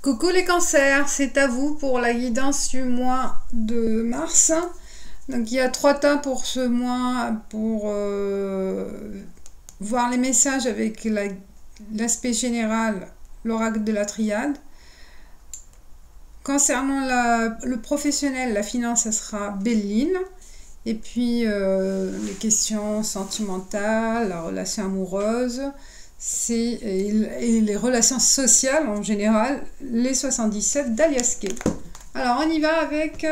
Coucou les cancers, c'est à vous pour la guidance du mois de mars. Donc il y a 3 temps pour ce mois pour voir les messages avec l'aspect général, l'oracle de la triade. Concernant le professionnel, la finance, ça sera Béline. Et puis les questions sentimentales, la relation amoureuse, et les relations sociales en général, les 77 d'Aliaske. Alors on y va avec,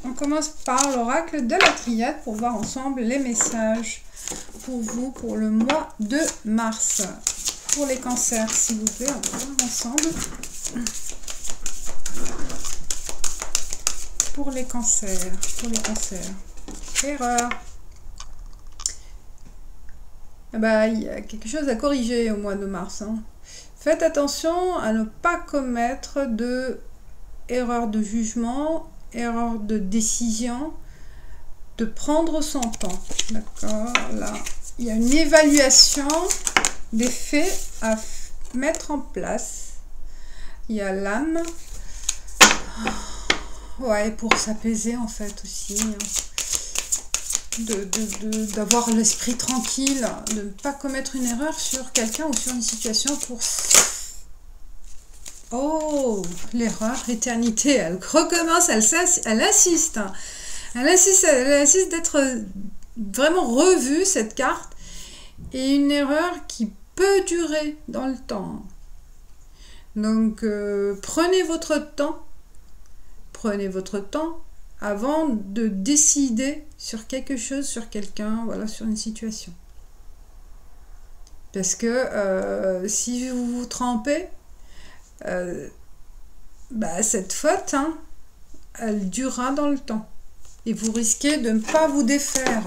on commence par l'oracle de la triade pour voir ensemble les messages pour vous pour le mois de mars. Pour les cancers, s'il vous plaît, on va voir ensemble. Pour les cancers, erreur. Ah bah, il y a quelque chose à corriger au mois de mars. Faites attention à ne pas commettre de erreur de jugement, erreur de décision, de prendre son temps. D'accord, là, il y a une évaluation des faits à mettre en place. Il y a l'âme. Ouais, pour s'apaiser en fait aussi. D'avoir l'esprit tranquille, de ne pas commettre une erreur sur quelqu'un ou sur une situation pour... Oh, l'erreur, éternité, elle recommence, elle insiste. Elle insiste d'être vraiment revue, cette carte. Et une erreur qui peut durer dans le temps. Donc, prenez votre temps. Prenez votre temps avant de décider sur quelque chose, sur quelqu'un, voilà, sur une situation. Parce que si vous vous trompez, cette faute, elle durera dans le temps. Et vous risquez de ne pas vous défaire.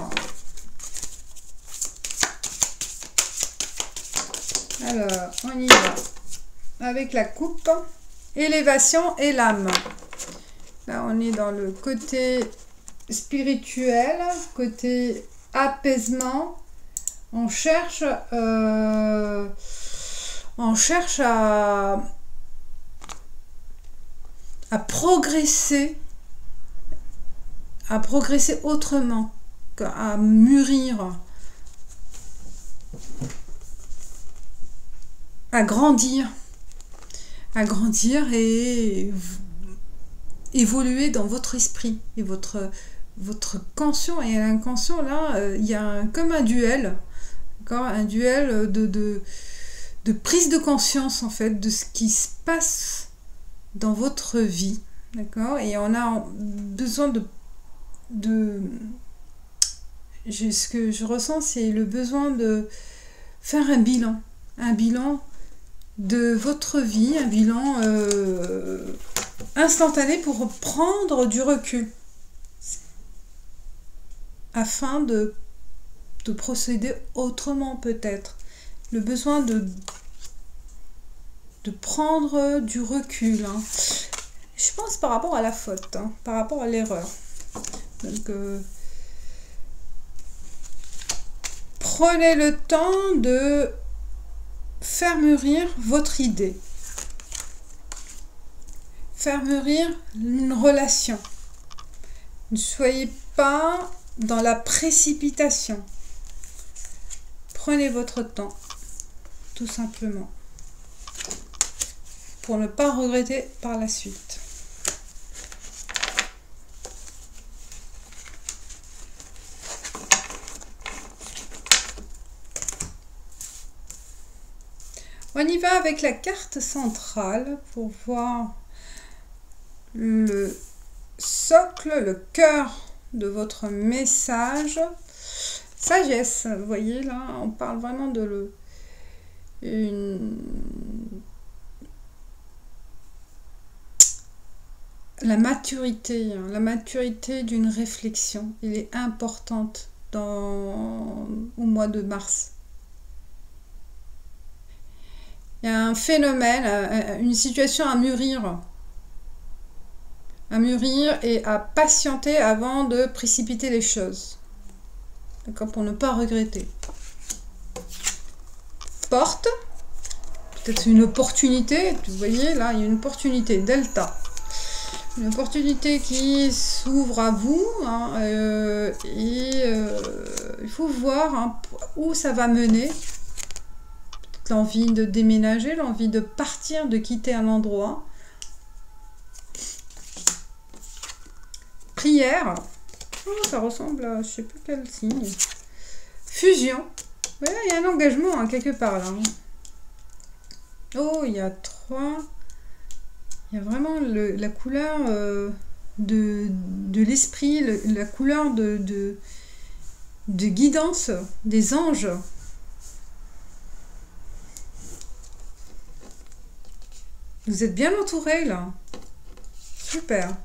Alors, on y va. Avec la coupe, élévation et l'âme. Là, on est dans le côté spirituel, côté apaisement. On cherche à progresser autrement, à mûrir, à grandir et évoluer dans votre esprit et votre conscient et l'inconscient. Là, il y a comme un duel, un duel de prise de conscience en fait de ce qui se passe dans votre vie, d'accord. Et on a besoin ce que je ressens, c'est le besoin de faire un bilan de votre vie, un bilan instantané pour prendre du recul afin de procéder autrement peut-être. Le besoin de prendre du recul. Je pense par rapport à la faute, par rapport à l'erreur. Donc, prenez le temps de faire mûrir votre idée. Faire mûrir une relation. Ne soyez pas dans la précipitation. Prenez votre temps, tout simplement, pour ne pas regretter par la suite. On y va avec la carte centrale pour voir le socle, le cœur de votre message. Sagesse, vous voyez là, on parle vraiment de la maturité, la maturité d'une réflexion. Elle est importante au mois de mars. Il y a un phénomène, une situation à mûrir et à patienter avant de précipiter les choses. D'accord, pour ne pas regretter. porte, peut-être une opportunité, vous voyez là, il y a une opportunité, delta. Une opportunité qui s'ouvre à vous, hein, il faut voir hein, où ça va mener. L'envie de déménager, l'envie de partir, de quitter un endroit. Prière. Oh, ça ressemble à je sais plus quel signe. Fusion. Ouais, il y a un engagement hein, quelque part là. Oh, il y a 3. Il y a vraiment la couleur de l'esprit, la couleur de guidance des anges. Vous êtes bien entouré là. Super.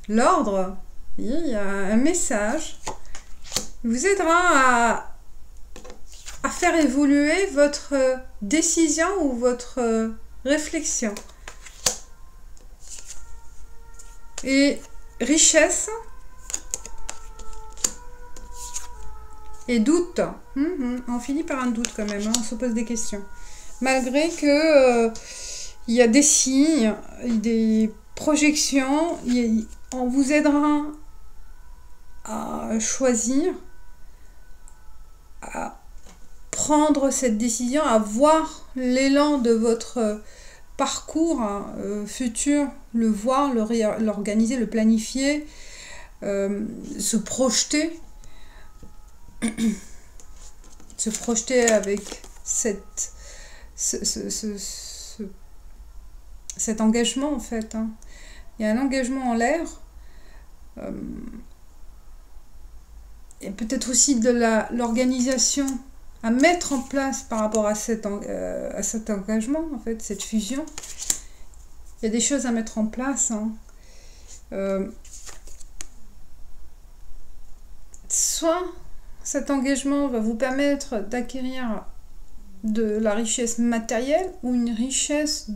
L'ordre, il y a un message qui vous aidera à faire évoluer votre décision ou votre réflexion. Et richesse et doute. On finit par un doute quand même, hein, on se pose des questions. Malgré que il y a des signes, des projections, on vous aidera à choisir, à prendre cette décision, à voir l'élan de votre parcours futur, le voir, l'organiser, le planifier, se projeter, se projeter avec cet engagement en fait. Hein. Il y a un engagement en l'air. Et peut-être aussi de l'organisation à mettre en place par rapport à cet engagement, en fait, cette fusion. Il y a des choses à mettre en place. Hein. Soit cet engagement va vous permettre d'acquérir de la richesse matérielle ou une richesse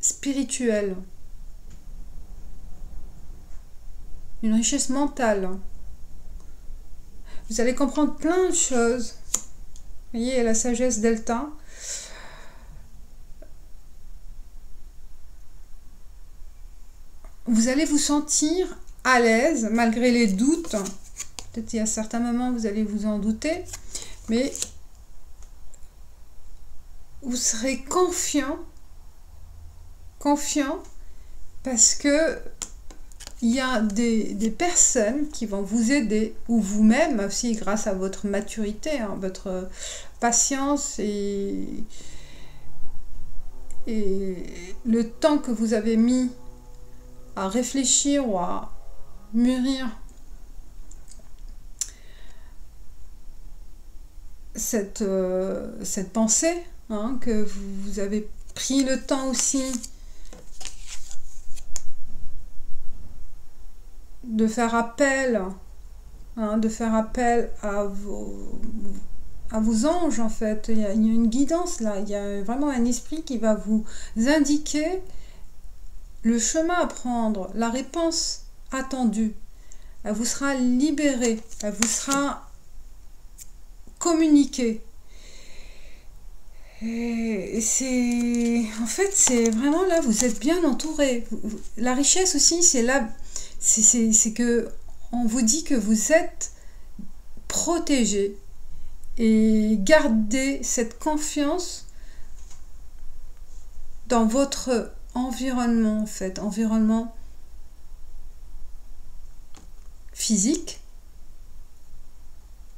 spirituelle, une richesse mentale. Vous allez comprendre plein de choses. Vous voyez, il y a la sagesse delta. Vous allez vous sentir à l'aise malgré les doutes. Peut-être il y a certains moments vous allez vous en douter, mais vous serez confiant parce que il y a des personnes qui vont vous aider, ou vous-même aussi grâce à votre maturité, hein, votre patience et le temps que vous avez mis à réfléchir ou à mûrir cette pensée, hein, que vous avez pris le temps aussi de faire appel, hein, à vos anges en fait. Il y a une guidance là, il y a vraiment un esprit qui va vous indiquer le chemin à prendre, la réponse attendue. Elle vous sera libérée, elle vous sera communiquée. Et en fait, c'est vraiment là, vous êtes bien entouré. La richesse aussi, c'est là, c'est que on vous dit que vous êtes protégé et gardez cette confiance dans votre environnement, en fait, environnement physique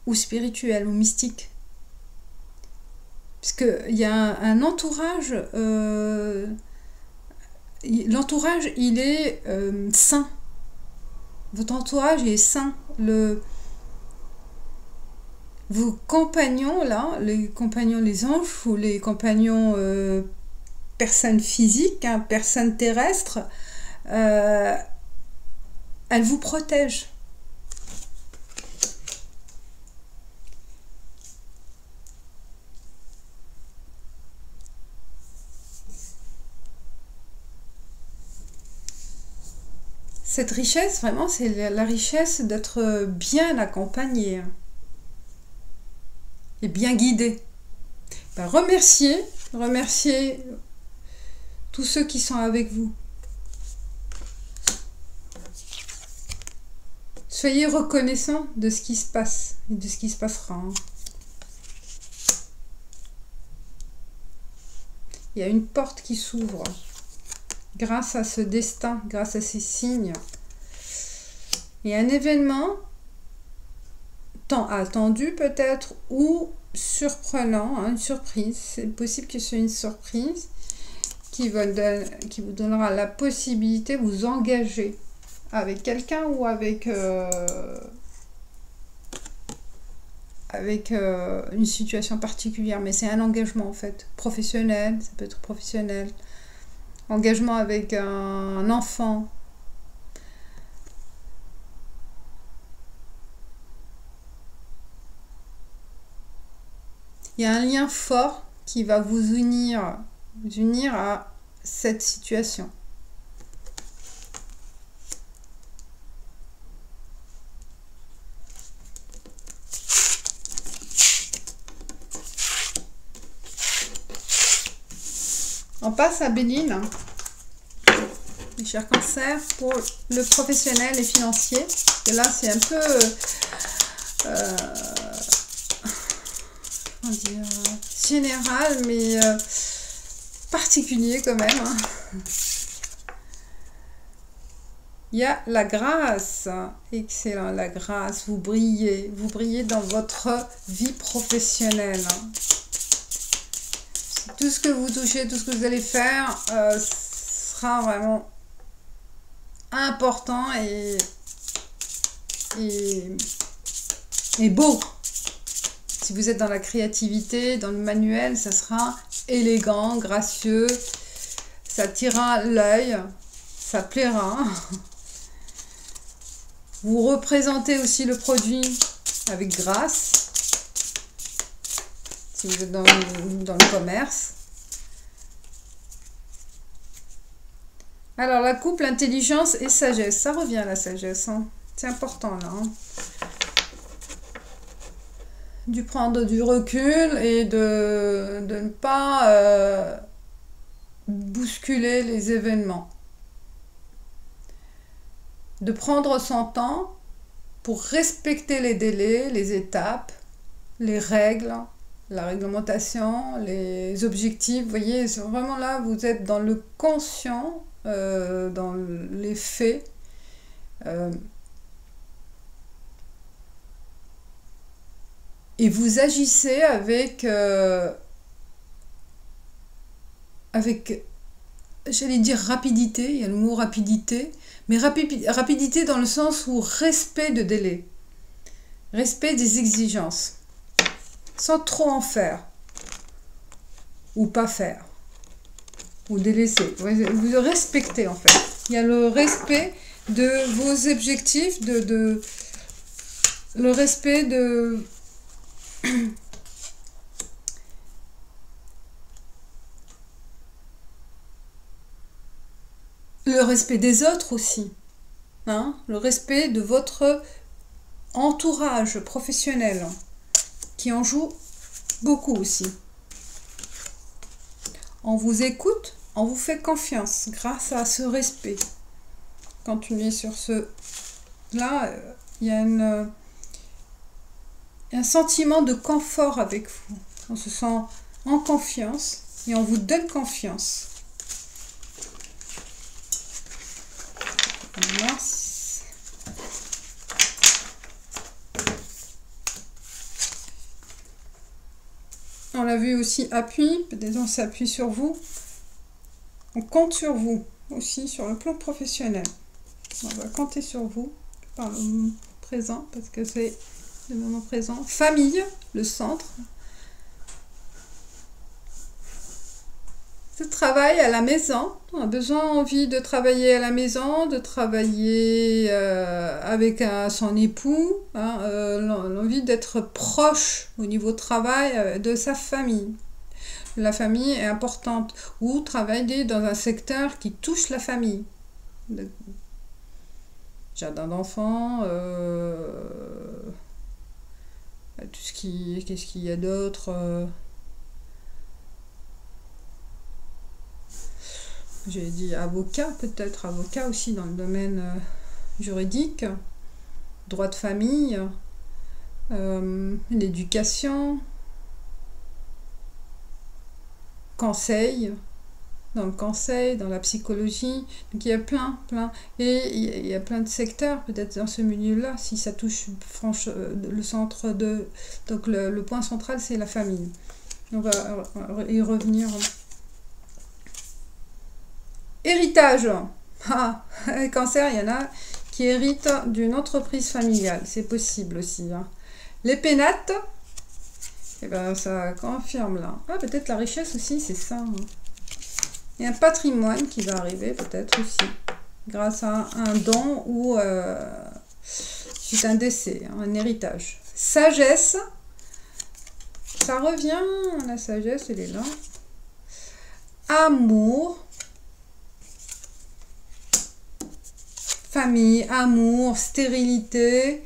ou spirituel ou mystique. Parce qu'il y a un entourage, l'entourage il est sain. Votre entourage est sain. Vos compagnons là, les compagnons les anges ou les compagnons personnes physiques, hein, personnes terrestres, elles vous protègent. Cette richesse, vraiment, c'est la richesse d'être bien accompagné hein, et bien guidé. Ben, remerciez tous ceux qui sont avec vous. Soyez reconnaissants de ce qui se passe et de ce qui se passera. Hein. Il y a une porte qui s'ouvre grâce à ce destin, grâce à ces signes. Et un événement tant attendu peut-être ou surprenant, hein, une surprise. C'est possible que ce soit une surprise qui vous donnera la possibilité de vous engager avec quelqu'un ou avec une situation particulière, mais c'est un engagement en fait, professionnel, ça peut être professionnel, engagement avec un enfant. Il y a un lien fort qui va vous unir à cette situation. On passe à Béline, mes chers cancers, pour le professionnel et financier. Et là, c'est un peu comment dire, général, mais particulier quand même. Hein. Il y a la grâce. Excellent, la grâce. Vous brillez dans votre vie professionnelle. Tout ce que vous touchez, tout ce que vous allez faire sera vraiment important et beau. Si vous êtes dans la créativité, dans le manuel, ça sera élégant, gracieux, ça attirera l'œil, ça plaira. Vous représentez aussi le produit avec grâce. Si vous êtes dans le commerce. Alors, la coupe, l'intelligence et sagesse. Ça revient à la sagesse. Hein. C'est important, là. Hein. De prendre du recul et de ne pas bousculer les événements. De prendre son temps pour respecter les délais, les étapes, les règles, la réglementation, les objectifs. Vous voyez, vraiment là, vous êtes dans le conscient, dans les faits. Et vous agissez avec j'allais dire rapidité, il y a le mot rapidité, mais rapidité dans le sens où respect de délai, respect des exigences, sans trop en faire, ou pas faire, ou délaisser. Vous respectez en fait. Il y a le respect de vos objectifs, le respect de... le respect des autres aussi, hein, le respect de votre entourage professionnel, qui en joue beaucoup aussi. On vous écoute, on vous fait confiance grâce à ce respect. Continuez sur ce... Là, il y a un sentiment de confort avec vous. On se sent en confiance et on vous donne confiance. Merci. On l'a vu aussi, appui, peut-être on s'appuie sur vous. On compte sur vous aussi sur le plan professionnel. On va compter sur vous par le moment présent parce que c'est le moment présent. Famille, le centre. Ce travail à la maison. On a envie de travailler à la maison, de travailler avec son époux, hein, l'envie d'être proche au niveau travail de sa famille. La famille est importante. Ou travailler dans un secteur qui touche la famille. jardin d'enfants, tout ce qui... Qu'est-ce qu'il y a d'autre j'ai dit avocat peut-être, avocat aussi dans le domaine juridique, droit de famille, l'éducation, conseil, dans le conseil, dans la psychologie. Donc il y a plein. Et il y a plein de secteurs peut-être dans ce milieu-là, si ça touche le centre de... Donc le point central, c'est la famille. On va y revenir. Héritage. Ah, les cancers, il y en a qui héritent d'une entreprise familiale. C'est possible aussi. Hein. Les pénates, eh ben, ça confirme là. Ah, peut-être la richesse aussi, c'est ça. Hein. Il y a un patrimoine qui va arriver peut-être aussi. Grâce à un don ou c'est un décès, hein, un héritage. Sagesse. Ça revient, la sagesse, elle est là. Amour. Famille, amour, stérilité.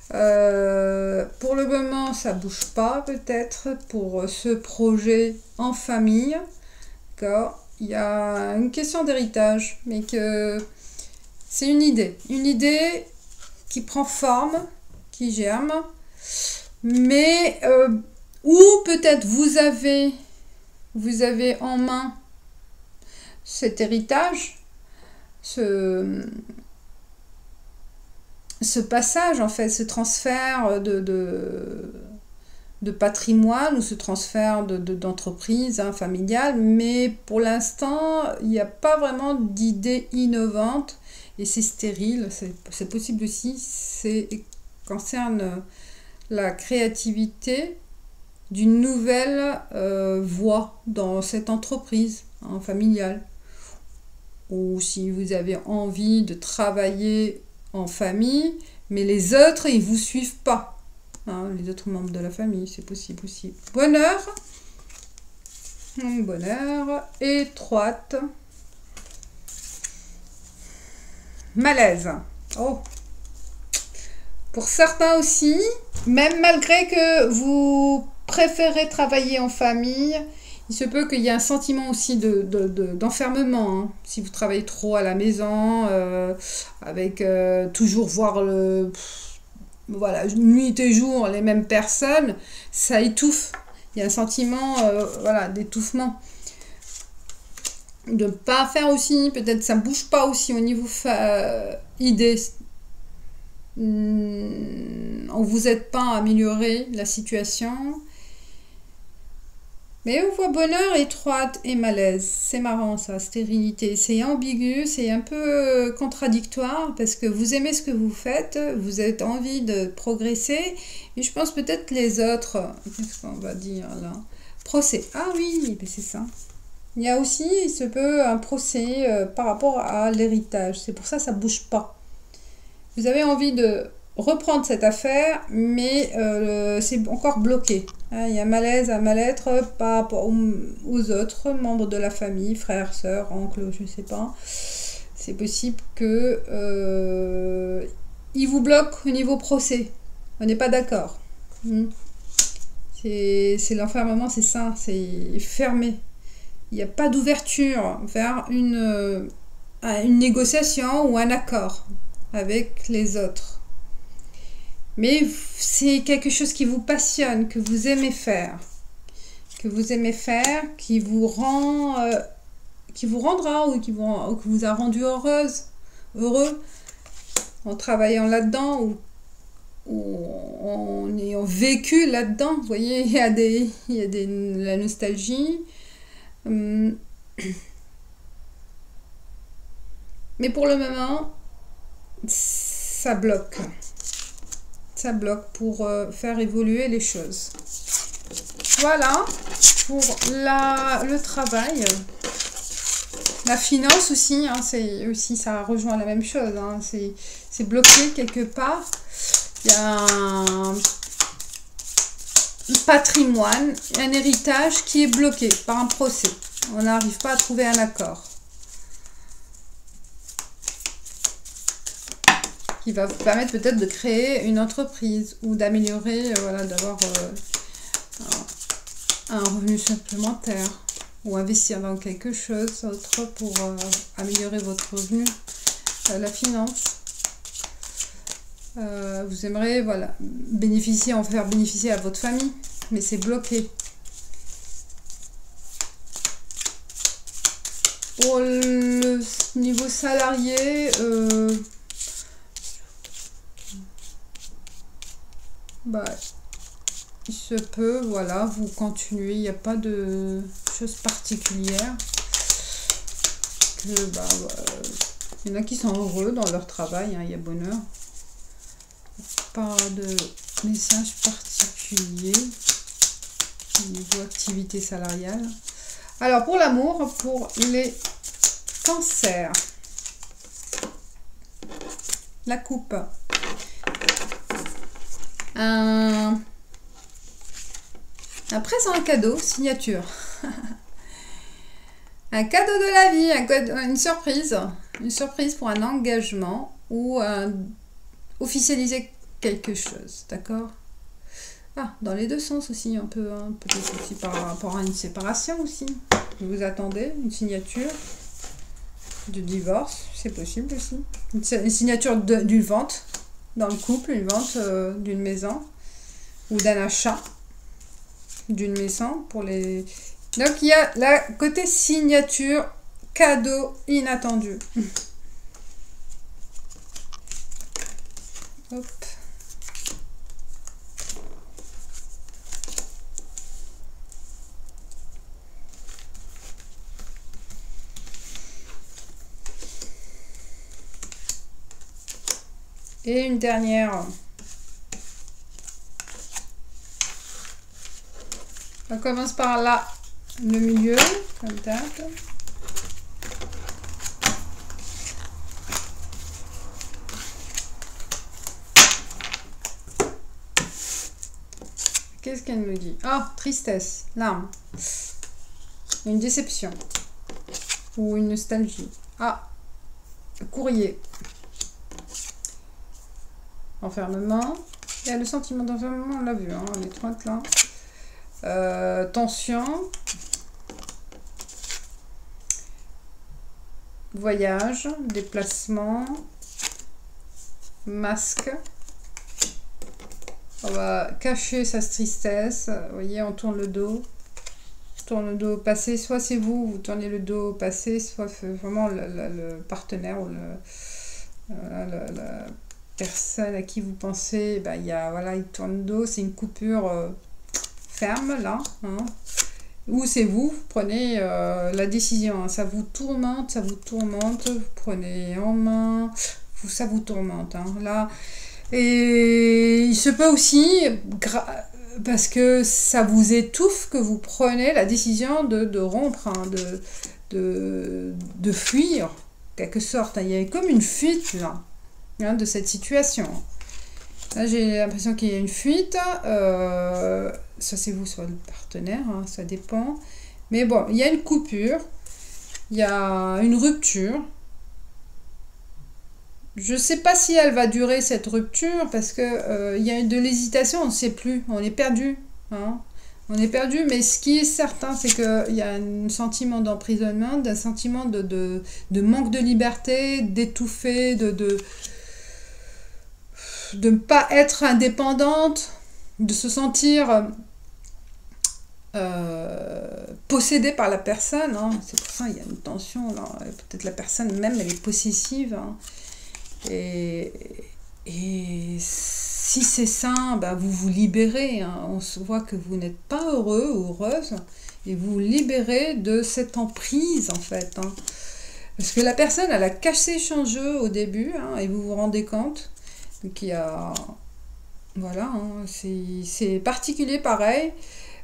Pour le moment, ça bouge pas peut-être pour ce projet en famille. D'accord. Il y a une question d'héritage, mais que c'est une idée qui prend forme, qui germe, mais ou peut-être vous avez en main cet héritage, ce passage, en fait, ce transfert de patrimoine ou ce transfert d'entreprise familiale, mais pour l'instant, il n'y a pas vraiment d'idée innovante et c'est stérile, c'est possible aussi, c'est concerne la créativité d'une nouvelle voie dans cette entreprise familiale. Ou si vous avez envie de travailler en famille, mais les autres, ils ne vous suivent pas. Hein, les autres membres de la famille, c'est possible aussi. Bonheur. Bonheur. Étroite. Malaise. Oh. Pour certains aussi, même malgré que vous préférez travailler en famille, il se peut qu'il y ait un sentiment aussi d'enfermement. Hein. Si vous travaillez trop à la maison, avec toujours voir voilà, nuit et jour les mêmes personnes, ça étouffe. Il y a un sentiment voilà, d'étouffement. De ne pas faire aussi, peut-être ça ne bouge pas aussi au niveau idée. On vous aide pas à améliorer la situation. Mais on voit bonheur, étroite et malaise. C'est marrant ça, stérilité. C'est ambigu, c'est un peu contradictoire parce que vous aimez ce que vous faites, vous avez envie de progresser. Et je pense peut-être les autres, qu'est-ce qu'on va dire là? Procès. Ah oui, c'est ça. Il y a aussi, il se peut, un procès par rapport à l'héritage. C'est pour ça que ça ne bouge pas. Vous avez envie de reprendre cette affaire, mais c'est encore bloqué. Hein, il y a un malaise, un mal-être par rapport aux autres membres de la famille, frères, sœurs, oncles, je ne sais pas. C'est possible que il vous bloque au niveau procès. On n'est pas d'accord. C'est l'enfermement, c'est ça, c'est fermé. Il n'y a pas d'ouverture vers une négociation ou un accord avec les autres. Mais c'est quelque chose qui vous passionne, que vous aimez faire. Qui vous rendra ou qui vous a rendu heureux en travaillant là-dedans ou en ayant vécu là-dedans. Vous voyez, il y a la nostalgie. Mais pour le moment, ça bloque. Ça bloque pour faire évoluer les choses. Voilà pour le travail. La finance aussi, hein, ça rejoint la même chose. Hein, c'est bloqué quelque part. Il y a un patrimoine, un héritage qui est bloqué par un procès. On n'arrive pas à trouver un accord. qui va vous permettre peut-être de créer une entreprise ou d'améliorer, voilà, d'avoir un revenu supplémentaire ou investir dans quelque chose d'autre pour améliorer votre revenu, la finance. Vous aimeriez, voilà, bénéficier, en faire bénéficier à votre famille, mais c'est bloqué. Pour le niveau salarié, il se peut, voilà, vous continuez, il n'y a pas de choses particulières. Il y en a qui sont heureux dans leur travail, hein, il y a bonheur. Pas de message particulier au niveau activité salariale. Alors pour l'amour, pour les cancers, la coupe, un présent, un cadeau, signature, un cadeau de la vie, une surprise pour un engagement ou officialiser quelque chose, d'accord? Ah, dans les deux sens aussi, un peu, hein, peut-être aussi par rapport à une séparation aussi. Vous attendez une signature de divorce, c'est possible aussi. Une signature d'une vente dans le couple, une vente d'une maison ou d'un achat d'une maison pour les... Donc il y a la côté signature, cadeau inattendu. Hop. Et une dernière. On commence par là, le milieu, comme ça. Qu'est-ce qu'elle me dit? Ah, tristesse, larmes, une déception ou une nostalgie. Ah, courrier. Enfermement. Il y a le sentiment d'enfermement, on l'a vu, hein, les trois là. Tension. Voyage, déplacement. Masque. On va cacher sa tristesse. Vous voyez, on tourne le dos. On tourne le dos au passé. Soit c'est vous, vous tournez le dos au passé, soit vraiment le partenaire ou la personne à qui vous pensez, il tourne le dos, c'est une coupure ferme là, hein. Ou c'est vous, prenez la décision, hein. Ça vous tourmente, vous prenez en main, ça vous tourmente, hein, là. Et il se peut aussi, parce que ça vous étouffe, que vous prenez la décision de rompre, hein, de fuir, en quelque sorte, hein. Il y a comme une fuite là. Hein, de cette situation. Là, j'ai l'impression qu'il y a une fuite. Soit c'est vous, soit le partenaire, hein, ça dépend. Mais bon, il y a une coupure. Il y a une rupture. Je ne sais pas si elle va durer, cette rupture, parce que il y a de l'hésitation, on ne sait plus. On est perdu. Hein. On est perdu, mais ce qui est certain, c'est qu'il y a un sentiment d'emprisonnement, d'un sentiment de manque de liberté, d'étouffer, de ne pas être indépendante, de se sentir possédée par la personne, hein. C'est pour ça qu'il y a une tension là. Peut-être la personne même elle est possessive, hein. Et si c'est ça, vous vous libérez, hein. On se voit que vous n'êtes pas heureux ou heureuse et vous vous libérez de cette emprise en fait, hein. Parce que la personne elle a caché son jeu au début, hein, et vous vous rendez compte. Donc il y a... Voilà, hein, c'est particulier pareil.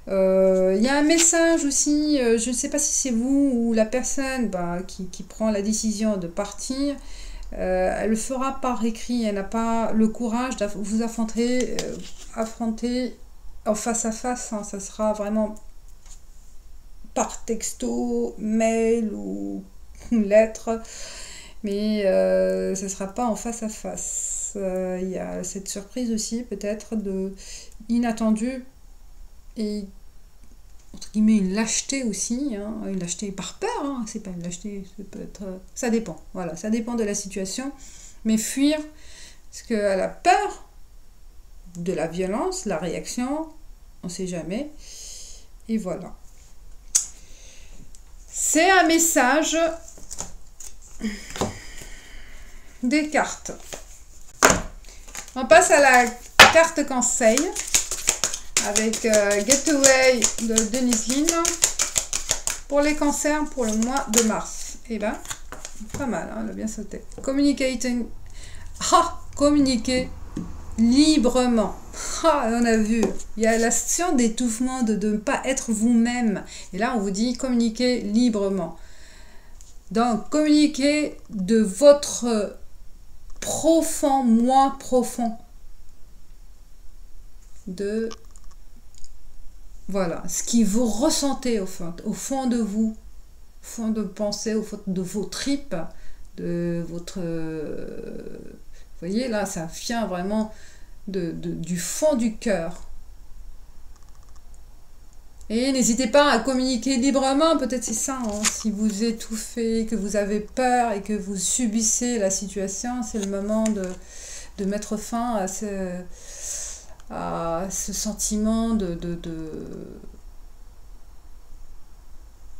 Il y a un message aussi, je ne sais pas si c'est vous ou la personne qui prend la décision de partir. Elle le fera par écrit, elle n'a pas le courage de vous affronter en face à face, hein. Ça sera vraiment par texto, mail ou lettre, mais ce ne sera pas en face à face. il y a cette surprise aussi, peut-être, inattendue et entre guillemets une lâcheté aussi, hein, une lâcheté par peur, hein, c'est pas une lâcheté, ça peut être, ça dépend, voilà, ça dépend de la situation, mais fuir, parce qu'elle a peur de la violence, la réaction, on sait jamais, et voilà. C'est un message des cartes. On passe à la carte conseil avec Getaway de Denise Linn pour les cancers pour le mois de mars. Et ben, pas mal, hein, elle a bien sauté. Communiquer librement. On a vu, il y a la situation d'étouffement, de ne pas être vous-même. Et là, on vous dit communiquer librement. Donc, communiquer de votre profond, moi profond. De, voilà, ce qui vous ressentez au fond de vous, au fond de pensée, au fond de vos tripes, de votre... vous voyez, là, ça vient vraiment du fond du cœur. Et n'hésitez pas à communiquer librement, peut-être c'est ça, hein, si vous étouffez, que vous avez peur et que vous subissez la situation, c'est le moment de mettre fin à ce sentiment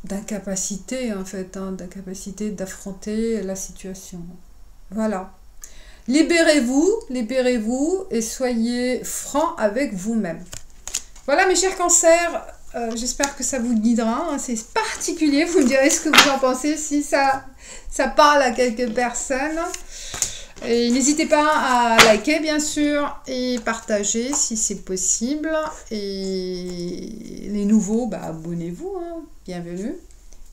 d'incapacité, en fait, hein, d'incapacité d'affronter la situation. Voilà. Libérez-vous et soyez franc avec vous-même. Voilà mes chers cancers, j'espère que ça vous guidera, hein, c'est particulier, vous me direz ce que vous en pensez, si ça parle à quelques personnes. Et n'hésitez pas à liker bien sûr et partager si c'est possible. Et les nouveaux, bah, abonnez-vous, hein, bienvenue.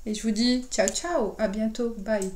Et je vous dis ciao ciao, à bientôt, bye.